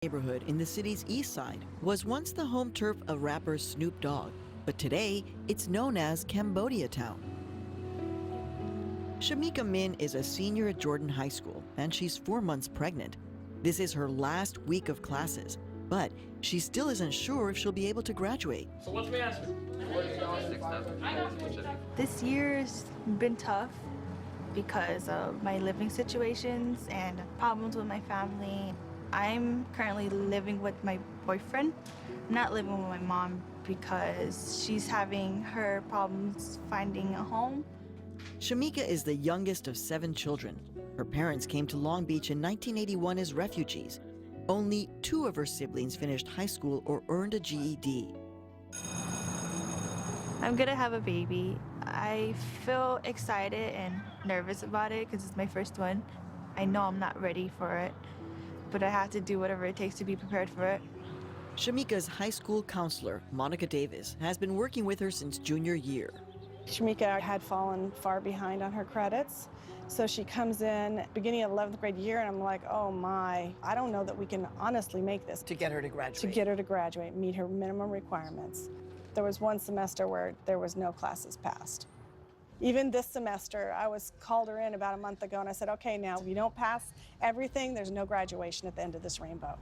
Neighborhood in the city's east side was once the home turf of rapper Snoop Dogg, but today it's known as Cambodia Town. Shamika Min is a senior at Jordan High School, and she's 4 months pregnant. This is her last week of classes, but she still isn't sure if she'll be able to graduate. So what's my answer? This year's been tough because of my living situations and problems with my family. I'm currently living with my boyfriend. I'm not living with my mom because she's having her problems finding a home. Shamika is the youngest of 7 children. Her parents came to Long Beach in 1981 as refugees. Only 2 of her siblings finished high school or earned a GED. I'm gonna have a baby. I feel excited and nervous about it because it's my first one. I know I'm not ready for it, but I have to do whatever it takes to be prepared for it. Shamika's high school counselor, Monica Davis, has been working with her since junior year. Shamika had fallen far behind on her credits, so she comes in beginning of 11th grade year, and I'm like, oh my, I don't know that we can honestly make this. To get her to graduate. To get her to graduate, meet her minimum requirements. There was one semester where there was no classes passed. Even this semester, I was called her in about a month ago, and I said, okay, now, if you don't pass everything, there's no graduation at the end of this rainbow.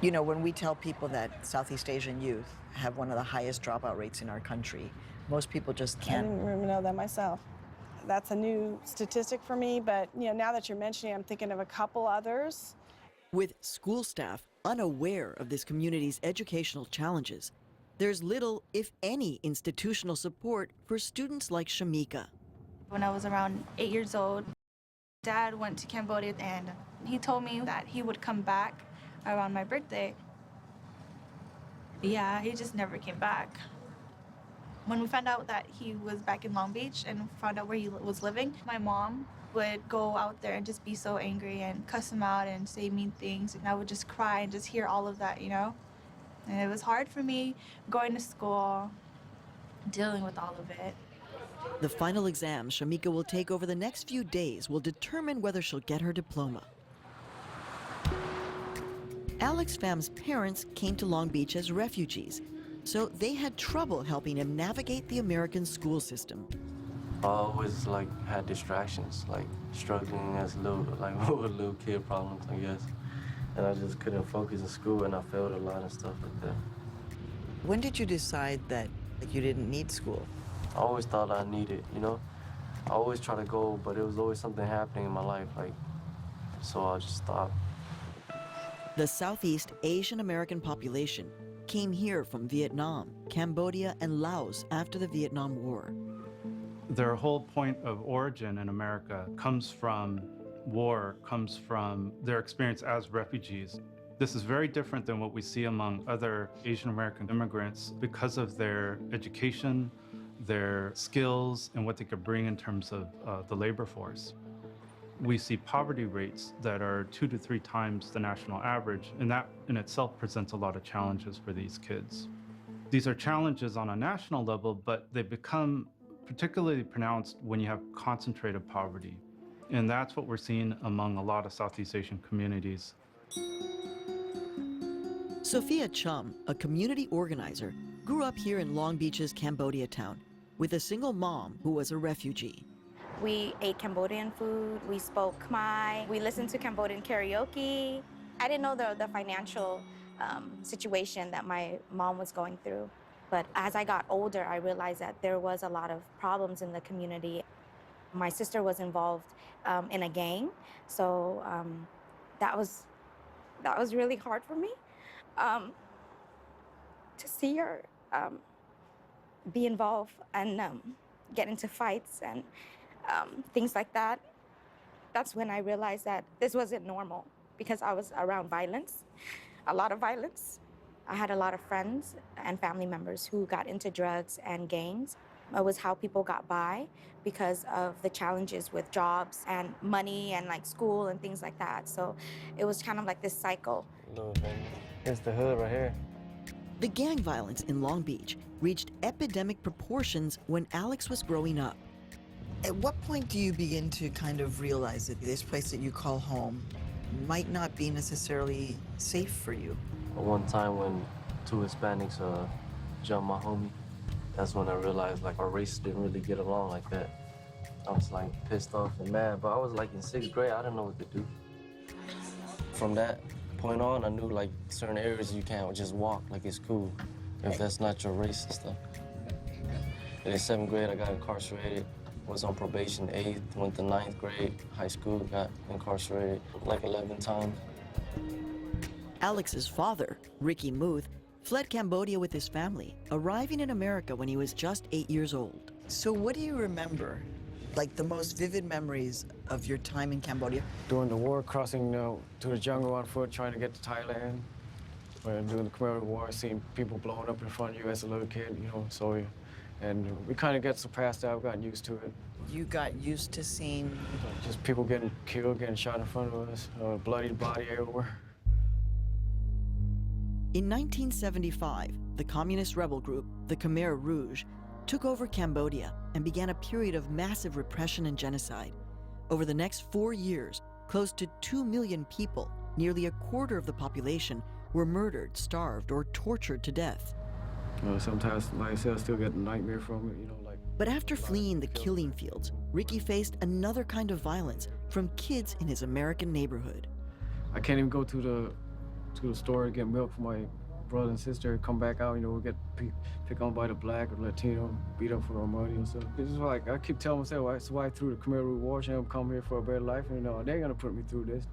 You know, when we tell people that Southeast Asian youth have one of the highest dropout rates in our country, most people just I can't. didn't even know that myself. That's a new statistic for me, but you know, now that you're mentioning it, I'm thinking of a couple others. With school staff unaware of this community's educational challenges, there's little, if any, institutional support for students like Shamika. When I was around 8 years old, Dad went to Cambodia and he told me that he would come back around my birthday. Yeah, he just never came back. When we found out that he was back in Long Beach and found out where he was living, my mom would go out there and just be so angry and cuss him out and say mean things, and I would just cry and just hear all of that, you know? And it was hard for me going to school, dealing with all of it. The final exam Shamika will take over the next few days will determine whether she'll get her diploma. Alex Pham's parents came to Long Beach as refugees, so they had trouble helping him navigate the American school system. I always had distractions, struggling as with little kid problems, I guess. And I just couldn't focus in school, and I failed a lot and stuff like that. When did you decide that you didn't need school? I always thought I needed, you know? I always try to go, but it was always something happening in my life, so I just stopped. The Southeast Asian American population came here from Vietnam, Cambodia, and Laos after the Vietnam War. Their whole point of origin in America comes from war, comes from their experience as refugees. This is very different than what we see among other Asian American immigrants because of their education, their skills, and what they could bring in terms of the labor force. We see poverty rates that are 2 to 3 times the national average, and that in itself presents a lot of challenges for these kids. These are challenges on a national level, but they become particularly pronounced when you have concentrated poverty. And that's what we're seeing among a lot of Southeast Asian communities. Sophia Chum, a community organizer, grew up here in Long Beach's Cambodia Town with a single mom who was a refugee. We ate Cambodian food, we spoke Khmer, we listened to Cambodian karaoke. I didn't know the financial situation that my mom was going through. But as I got older, I realized that there was a lot of problems in the community. My sister was involved in a gang, so that was really hard for me to see her be involved and get into fights and things like that. That's when I realized that this wasn't normal because I was around violence, a lot of violence. I had a lot of friends and family members who got into drugs and gangs. It was how people got by because of the challenges with jobs and money and school and things like that. So it was kind of like this cycle. It's the hood right here. The gang violence in Long Beach reached epidemic proportions when Alex was growing up. At what point do you begin to kind of realize that this place that you call home might not be necessarily safe for you. One time when two Hispanics jumped my homie, that's when I realized like our races didn't really get along like that. I was like pissed off and mad, but I was like in 6th grade, I didn't know what to do. From that point on, I knew like certain areas you can't just walk, like it's cool, if that's not your race and stuff. And in 7th grade, I got incarcerated, was on probation 8th, went to 9th grade, high school, got incarcerated like 11 times. Alex's father, Ricky Muth, fled Cambodia with his family, arriving in America when he was just 8 years old. So what do you remember? Like the most vivid memories of your time in Cambodia? During the war, crossing to the jungle on foot, trying to get to Thailand. During the Khmer War, seeing people blowing up in front of you as a little kid, and we kind of get so past that, I've gotten used to it. You got used to seeing... Just people getting killed, getting shot in front of us, bloodied body everywhere. In 1975, the communist rebel group, the Khmer Rouge, took over Cambodia and began a period of massive repression and genocide. Over the next 4 years, close to 2 million people, nearly a quarter of the population, were murdered, starved, or tortured to death. Sometimes, like I said, I still get a nightmare from it, like... But after fleeing the killing fields, Ricky faced another kind of violence from kids in his American neighborhood. I can't even go to the store to get milk for my brother and sister, come back out, we'll get picked on by the black or Latino, beat up for our money and stuff. It's just like, I keep telling myself, that's why I threw the Khmer Rouge War Champ, come here for a better life, and they're gonna put me through this.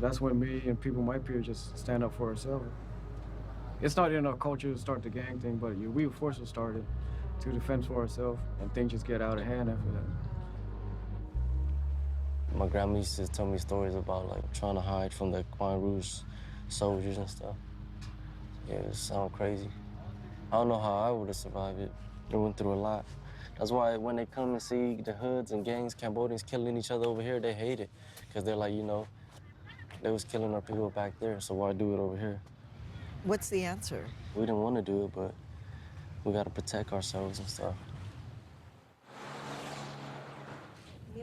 That's when me and people my peers just stand up for ourselves. It's not in our culture to start the gang thing, but we were forced to start it to defend for ourselves, and things just get out of hand after that. My grandma used to tell me stories about like trying to hide from the Khmer Rouge soldiers and stuff. Yeah, it sounds crazy. I don't know how I would have survived it. They went through a lot. That's why when they come and see the hoods and gangs, Cambodians killing each other over here, they hate it. Because they're like, they was killing our people back there, so why do it over here? What's the answer? We didn't want to do it, but we got to protect ourselves and stuff.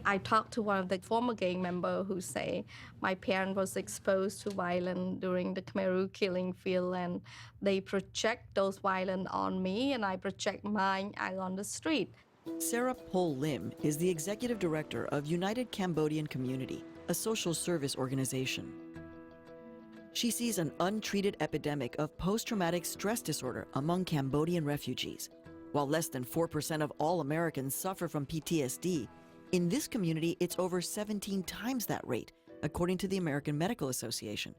I talked to one of the former gang members who say my parent was exposed to violence during the Khmer Rouge killing field, and they project those violence on me, and I project mine out on the street. Sarah Pol Lim is the executive director of United Cambodian Community, a social service organization. She sees an untreated epidemic of post-traumatic stress disorder among Cambodian refugees. While less than 4% of all Americans suffer from PTSD, in this community, it's over 17 times that rate, according to the American Medical Association.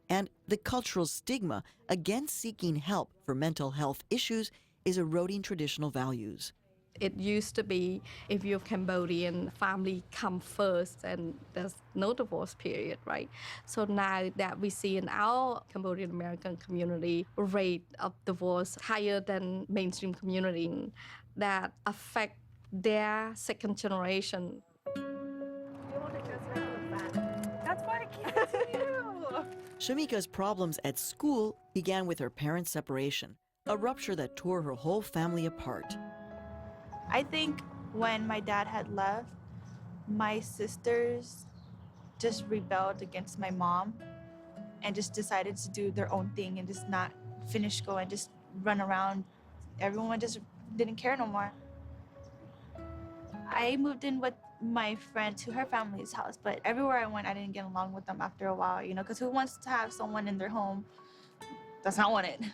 And the cultural stigma against seeking help for mental health issues is eroding traditional values. It used to be, if you're Cambodian, family come first and there's no divorce period, right? So now that we see in our Cambodian American community, rate of divorce higher than mainstream community that affect their second generation. That's why I can't see you. Shamika's problems at school began with her parents' separation, a rupture that tore her whole family apart. I think when my dad had left, my sisters just rebelled against my mom and just decided to do their own thing and just not finish school and just run around. Everyone just didn't care no more. I moved in with my friend to her family's house, but everywhere I went, I didn't get along with them after a while, because who wants to have someone in their home that's not wanted?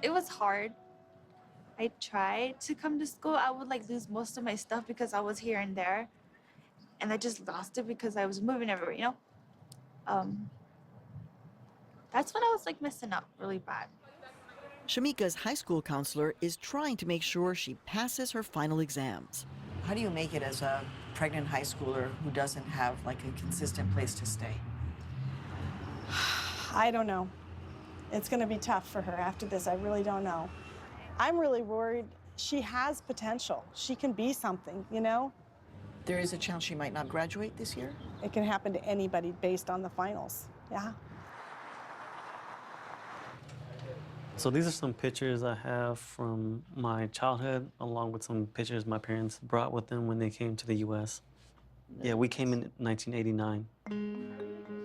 It was hard. I tried to come to school. I would lose most of my stuff because I was here and there, and I just lost it because I was moving everywhere, That's when I was messing up really bad. Shamika's high school counselor is trying to make sure she passes her final exams. How do you make it as a pregnant high schooler who doesn't have a consistent place to stay? I don't know. It's going to be tough for her after this. I really don't know. I'm really worried. She has potential. She can be something, There is a chance she might not graduate this year? It can happen to anybody based on the finals. Yeah. So these are some pictures I have from my childhood, along with some pictures my parents brought with them when they came to the U.S. Yeah, we came in 1989.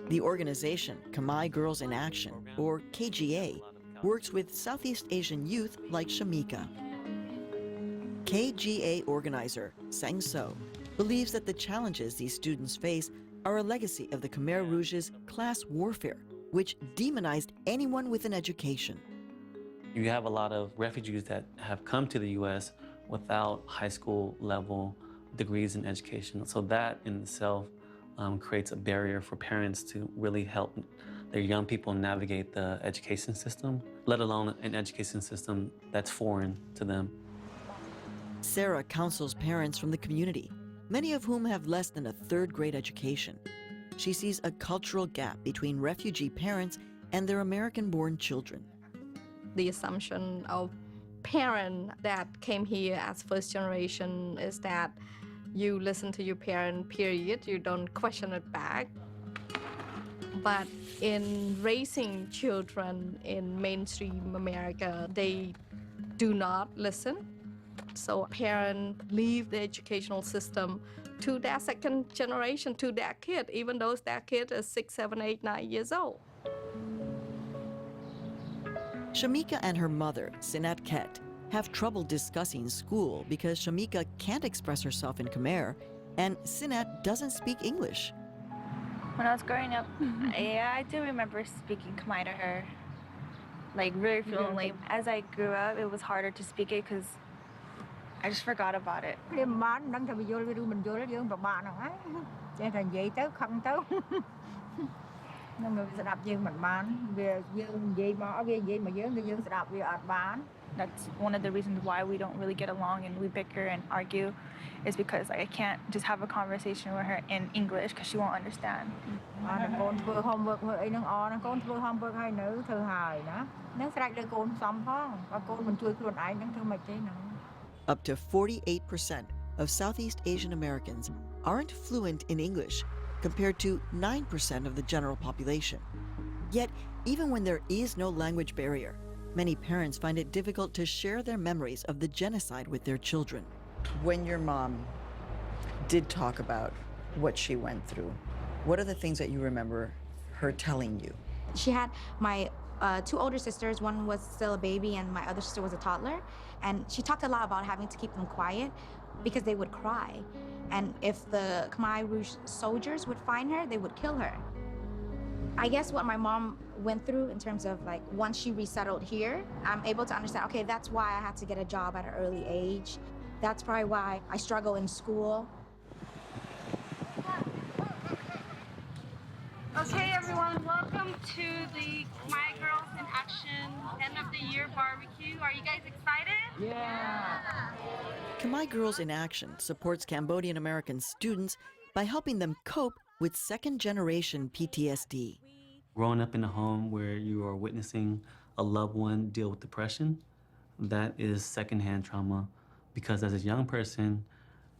The organization, Khmer Girls in Action, or KGA, works with Southeast Asian youth like Shamika. KGA organizer Sang So believes that the challenges these students face are a legacy of the Khmer Rouge's class warfare, which demonized anyone with an education. You have a lot of refugees that have come to the U.S. without high school level degrees in education. So that in itself creates a barrier for parents to really help their young people navigate the education system, let alone an education system that's foreign to them. Sarah counsels parents from the community, many of whom have less than a third-grade education. She sees a cultural gap between refugee parents and their American-born children. The assumption of parents that came here as first generation is that you listen to your parent, period. You don't question it back. But in raising children in mainstream America, they do not listen. So parents leave the educational system to their second generation, to their kid, even though their kid is 6, 7, 8, 9 years old. Shamika and her mother, Sinat Ket, have trouble discussing school because Shamika can't express herself in Khmer and Sinat doesn't speak English. When I was growing up, yeah, I do remember speaking Khmer to her, like really fluently. As I grew up, it was harder to speak it because I just forgot about it. That's one of the reasons why we don't really get along and we bicker and argue, is because like, I can't just have a conversation with her in English because she won't understand. Up to 48% of Southeast Asian Americans aren't fluent in English, compared to 9% of the general population. Yet, even when there is no language barrier, many parents find it difficult to share their memories of the genocide with their children. When your mom did talk about what she went through, what are the things that you remember her telling you? She had my 2 older sisters. One was still a baby and my other sister was a toddler. And she talked a lot about having to keep them quiet because they would cry. And if the Khmer Rouge soldiers would find her, they would kill her. I guess what my mom went through in terms of like once she resettled here, I'm able to understand, okay, that's why I had to get a job at an early age. That's probably why I struggle in school. Okay, everyone, welcome to the My Girls in Action end of the year barbecue. Are you guys excited? Yeah! Khmer Girls in Action supports Cambodian American students by helping them cope with second-generation PTSD. Growing up in a home where you are witnessing a loved one deal with depression, that is secondhand trauma, because as a young person,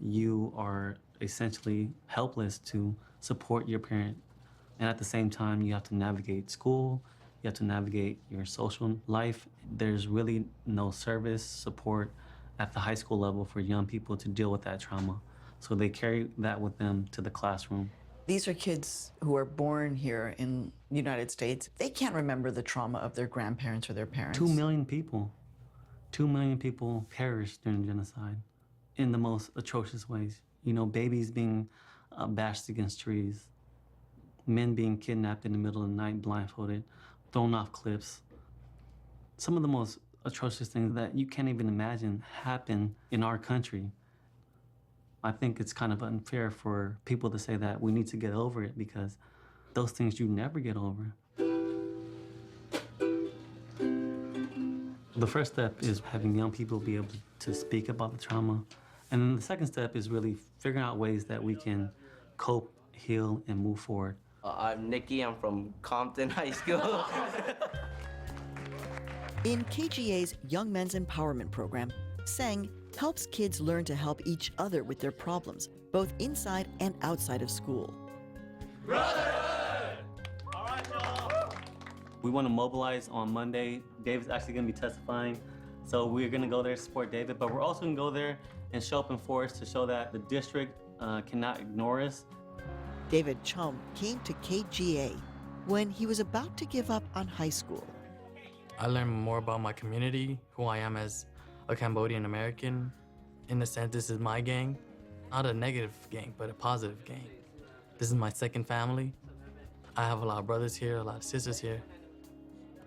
you are essentially helpless to support your parent. And at the same time, you have to navigate school, you have to navigate your social life. There's really no service support at the high school level for young people to deal with that trauma. So they carry that with them to the classroom. These are kids who are born here in the United States. They can't remember the trauma of their grandparents or their parents. 2 million people. 2 million people perished during genocide in the most atrocious ways. You know, babies being bashed against trees, men being kidnapped in the middle of the night, blindfolded, thrown off cliffs. Some of the most atrocious things that you can't even imagine happen in our country. I think it's kind of unfair for people to say that we need to get over it because those things you never get over. The first step is having young people be able to speak about the trauma. And then the second step is really figuring out ways that we can cope, heal, and move forward. I'm Nikki, I'm from Compton High School. In KGA's Young Men's Empowerment Program, Sang helps kids learn to help each other with their problems, both inside and outside of school. Brotherhood! All right, y'all. We want to mobilize on Monday. David's actually going to be testifying. So we're going to go there to support David, but we're also going to go there and show up in force to show that the district cannot ignore us. David Chum came to KGA when he was about to give up on high school. I learned more about my community, who I am as a Cambodian American. In a sense, this is my gang. Not a negative gang, but a positive gang. This is my second family. I have a lot of brothers here, a lot of sisters here.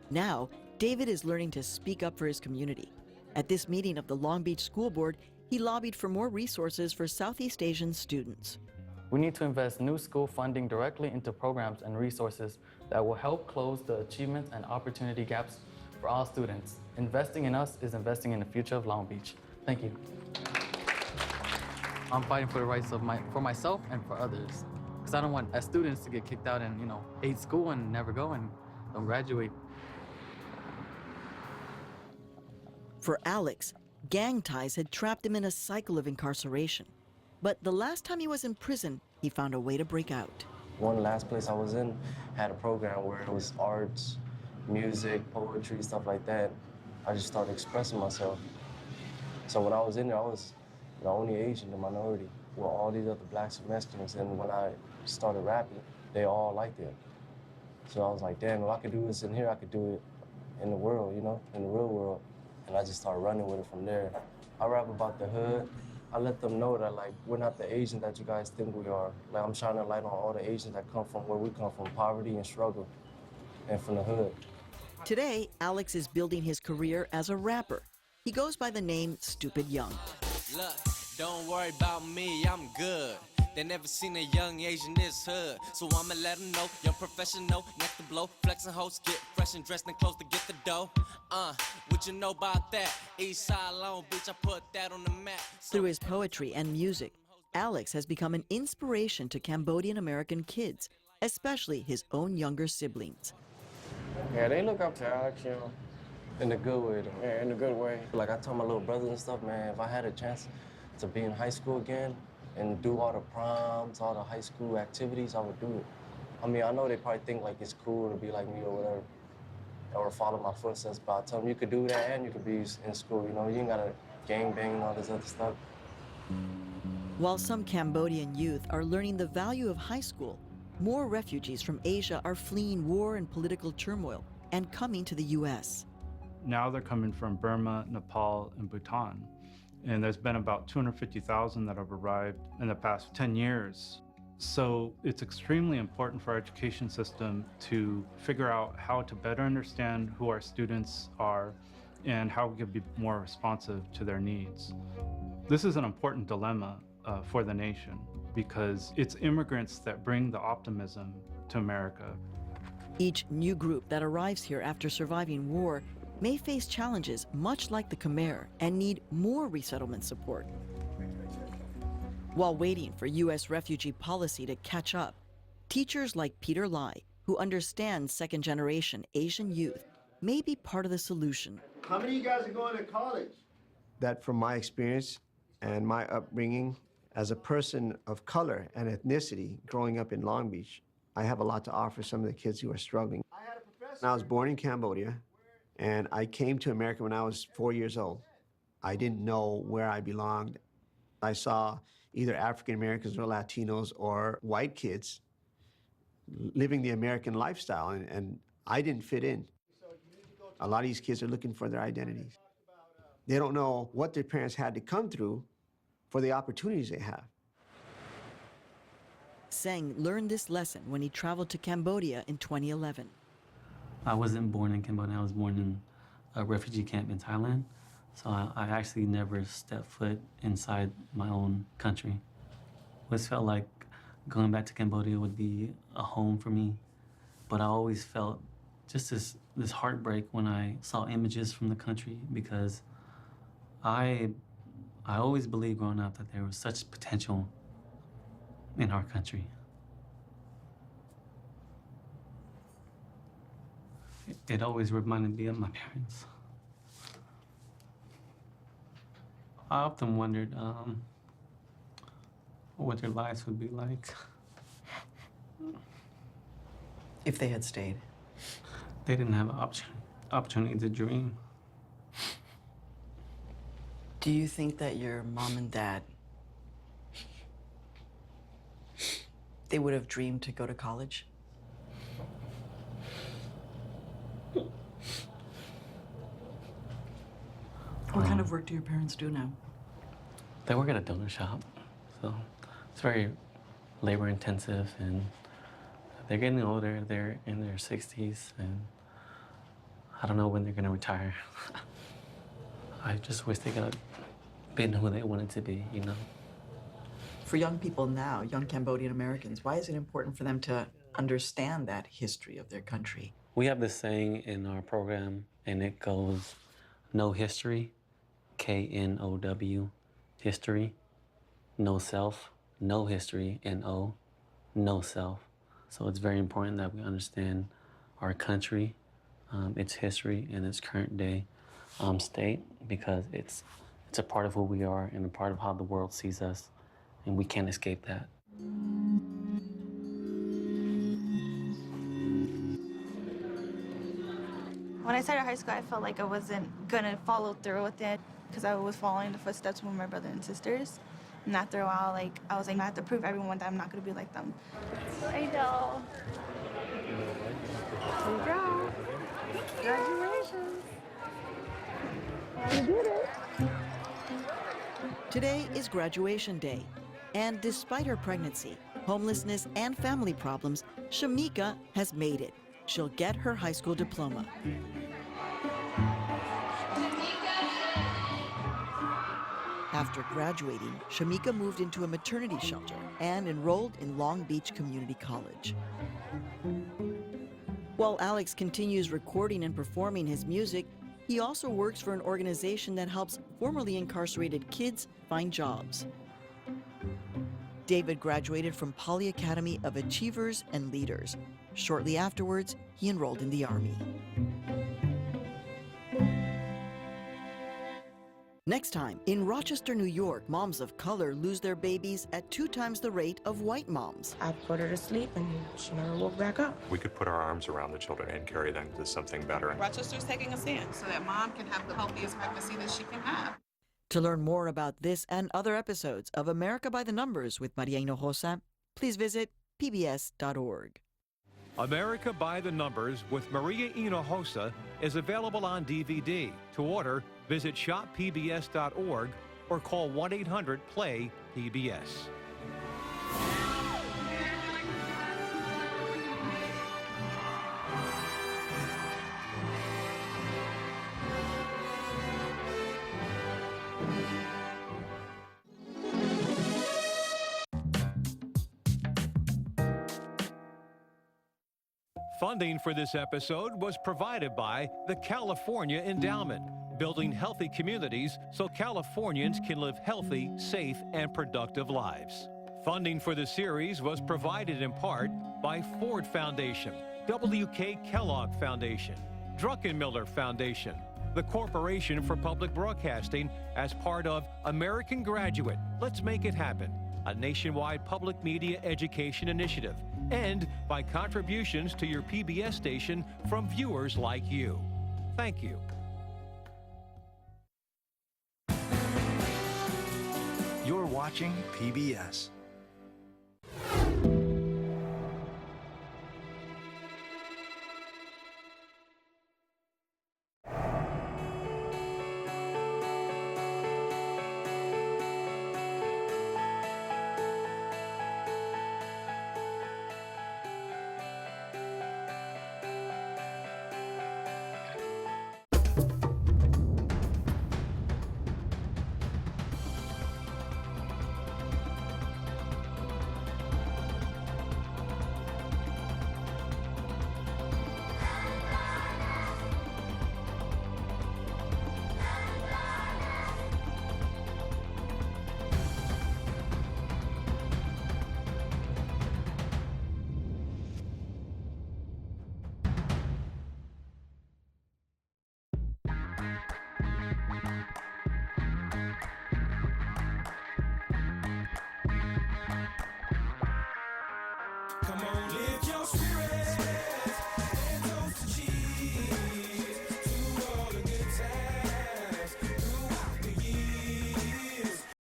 Now, David is learning to speak up for his community. At this meeting of the Long Beach School Board, he lobbied for more resources for Southeast Asian students. We need to invest new school funding directly into programs and resources that will help close the achievement and opportunity gaps for all students. Investing in us is investing in the future of Long Beach. Thank you. I'm fighting for the rights of for myself and for others. Because I don't want as students to get kicked out and, hate school and never go and don't graduate. For Alex, gang ties had trapped him in a cycle of incarceration. But the last time he was in prison, he found a way to break out. One last place I was in had a program where it was arts, music, poetry, stuff like that. I just started expressing myself. So when I was in there, I was the only Asian, the minority, with all these other blacks and Mexicans. And when I started rapping, they all liked it. So I was like, damn, if I could do this in here, I could do it in the world, in the real world. And I just started running with it from there. I rap about the hood. I let them know that, we're not the Asians that you guys think we are. I'm shining a light on all the Asians that come from where we come from, poverty and struggle, and from the hood. Today, Alex is building his career as a rapper. He goes by the name Stupid Young. Look, don't worry about me, I'm good. They never seen a young Asian this hood. So I'ma let them know, young professional, next to blow. Flexing hoes, get fresh and dressed and close to get the dough. What you know about that? East side Long Beach, I put that on the map. Through his poetry and music, Alex has become an inspiration to Cambodian American kids, especially his own younger siblings. Yeah, they look up to Alex, In a good way, though. Yeah, in a good way. I told my little brothers and stuff, man, if I had a chance to be in high school again and do all the proms, all the high school activities, I would do it. I know they probably think it's cool to be like me or whatever, or follow my footsteps, but I tell them you could do that and you could be in school, you ain't gotta gangbang and all this other stuff. While some Cambodian youth are learning the value of high school, more refugees from Asia are fleeing war and political turmoil and coming to the U.S. Now they're coming from Burma, Nepal, and Bhutan. And there's been about 250,000 that have arrived in the past 10 years. So it's extremely important for our education system to figure out how to better understand who our students are and how we can be more responsive to their needs. This is an important dilemma for the nation because it's immigrants that bring the optimism to America. Each new group that arrives here after surviving war may face challenges much like the Khmer and need more resettlement support. While waiting for U.S. refugee policy to catch up, teachers like Peter Lai, who understands second-generation Asian youth, may be part of the solution. How many of you guys are going to college? That from my experience and my upbringing as a person of color and ethnicity growing up in Long Beach, I have a lot to offer some of the kids who are struggling. I was born in Cambodia, and I came to America when I was 4 years old. I didn't know where I belonged. I saw either African Americans or Latinos or white kids living the American lifestyle, and I didn't fit in. A lot of these kids are looking for their identities. They don't know what their parents had to come through for the opportunities they have. Seng learned this lesson when he traveled to Cambodia in 2011. I wasn't born in Cambodia. I was born in a refugee camp in Thailand. So I actually never stepped foot inside my own country. It felt like going back to Cambodia would be a home for me. But I always felt just this heartbreak when I saw images from the country because I always believed growing up that there was such potential in our country. It always reminded me of my parents. I often wondered what their lives would be like. If they had stayed. They didn't have an opportunity to dream. Do you think that your mom and dad they would have dreamed to go to college? What kind of work do your parents do now? They work at a donut shop, so it's very labor intensive, and they're getting older. They're in their 60s, and I don't know when they're gonna retire. I just wish they could have been who they wanted to be, you know? For young people now, young Cambodian Americans, why is it important for them to understand that history of their country? We have this saying in our program, and it goes, "No history, K-N-O-W, history, no self, no history, N-O, no self." So it's very important that we understand our country, its history, and its current day state, because it's a part of who we are and a part of how the world sees us, and we can't escape that. When I started high school, I felt like I wasn't gonna follow through with it because I was following the footsteps of my brother and sisters. And after a while, like, I was like, I have to prove everyone that I'm not gonna be like them. I know. There you go. Congratulations. You did it. Today is graduation day, and despite her pregnancy, homelessness, and family problems, Shamika has made it. She'll get her high school diploma. After graduating, Shamika moved into a maternity shelter and enrolled in Long Beach Community College. While Alex continues recording and performing his music, he also works for an organization that helps formerly incarcerated kids find jobs. David graduated from Poly Academy of Achievers and Leaders. Shortly afterwards, he enrolled in the Army. Next time, in Rochester, New York, moms of color lose their babies at 2 times the rate of white moms. I put her to sleep and she never woke back up. We could put our arms around the children and carry them to something better. Rochester's taking a stand so that mom can have the healthiest pregnancy that she can have. To learn more about this and other episodes of America by the Numbers with Maria Hinojosa, please visit pbs.org. America by the Numbers with Maria Hinojosa is available on DVD. To order, visit shoppbs.org or call 1-800-PLAY-PBS. Funding for this episode was provided by the California Endowment, building healthy communities so Californians can live healthy, safe, and productive lives. Funding for the series was provided in part by Ford Foundation, W.K. Kellogg Foundation, Druckenmiller Foundation, the Corporation for Public Broadcasting as part of American Graduate, Let's Make It Happen, a nationwide public media education initiative, and by contributions to your PBS station from viewers like you. Thank you. You're watching PBS.